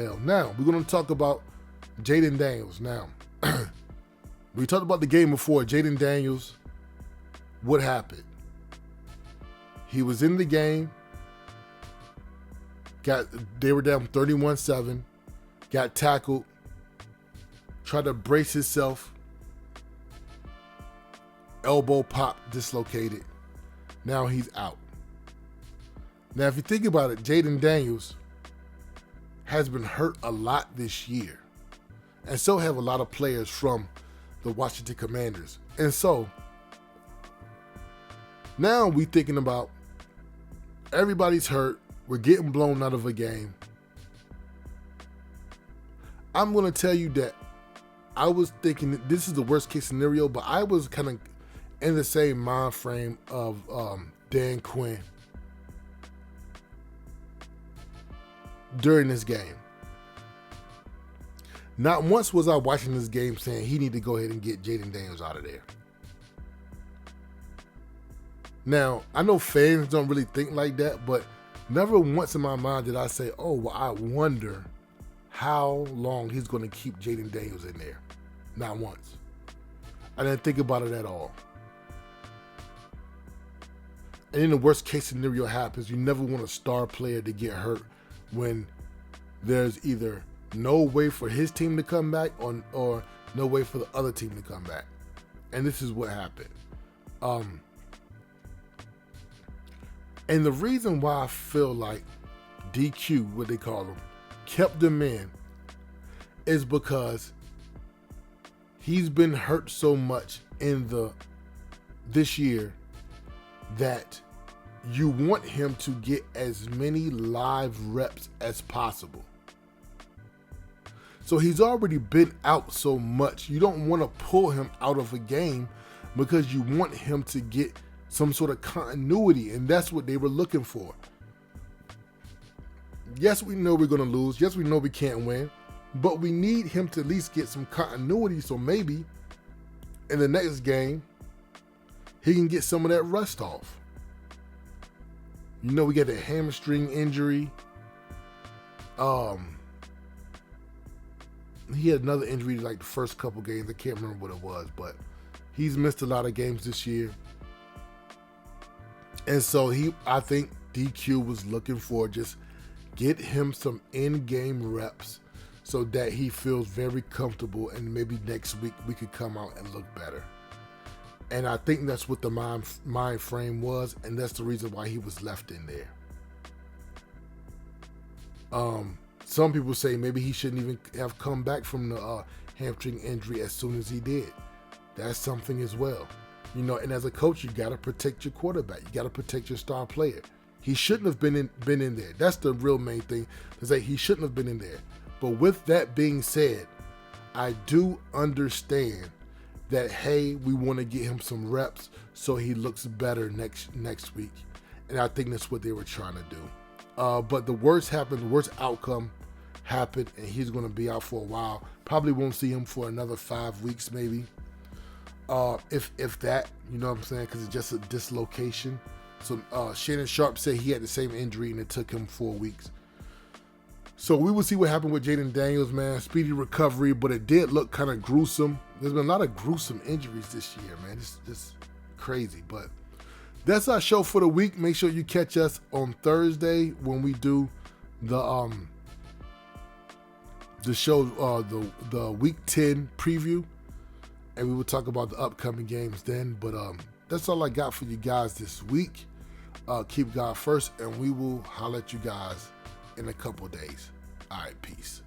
Now, we're going to talk about Jayden Daniels. Now, we talked about the game before. Jayden Daniels, what happened? He was in the game. They were down 31-7. Got tackled. Tried to brace himself. Elbow pop dislocated. Now he's out. Now, if you think about it, Jayden Daniels has been hurt a lot this year. And so have a lot of players from the Washington Commanders. And so, now we thinking about everybody's hurt. We're getting blown out of a game. I'm going to tell you that I was thinking that this is the worst case scenario, but I was kind of in the same mind frame of Dan Quinn during this game. Not once was I watching this game saying he need to go ahead and get Jayden Daniels out of there. Now, I know fans don't really think like that, but never once in my mind did I say, oh, well, I wonder how long he's going to keep Jayden Daniels in there. Not once. I didn't think about it at all. And then the worst case scenario happens. You never want a star player to get hurt when there's either no way for his team to come back or no way for the other team to come back. And this is what happened. And the reason why I feel like DQ, what they call them, kept them in is because he's been hurt so much in this year that you want him to get as many live reps as possible. So he's already been out so much. You don't want to pull him out of a game because you want him to get some sort of continuity, and that's what they were looking for. Yes, we know we're going to lose. Yes, we know we can't win, but we need him to at least get some continuity so maybe in the next game he can get some of that rust off. You know, we got a hamstring injury. He had another injury like the first couple games. I can't remember what it was, but he's missed a lot of games this year. And so I think DQ was looking for just get him some in-game reps so that he feels very comfortable, and maybe next week we could come out and look better. And I think that's what the mind frame was, and that's the reason why he was left in there. Some people say maybe he shouldn't even have come back from the hamstring injury as soon as he did. That's something as well. You know, and as a coach, you got to protect your quarterback. You got to protect your star player. He shouldn't have been in there. That's the real main thing, is that he shouldn't have been in there. But with that being said, I do understand that, hey, we want to get him some reps so he looks better next week. And I think that's what they were trying to do. But the worst happened, the worst outcome happened, and he's going to be out for a while. Probably won't see him for another 5 weeks maybe. If that, you know what I'm saying, because it's just a dislocation. So Shannon Sharp said he had the same injury and it took him 4 weeks. So we will see what happened with Jayden Daniels, man. Speedy recovery, but it did look kind of gruesome. There's been a lot of gruesome injuries this year, man. It's just crazy. But that's our show for the week. Make sure you catch us on Thursday when we do the show, the Week 10 preview. And we will talk about the upcoming games then. But that's all I got for you guys this week. Keep God first, and we will holler at you guys in a couple days. All right, peace.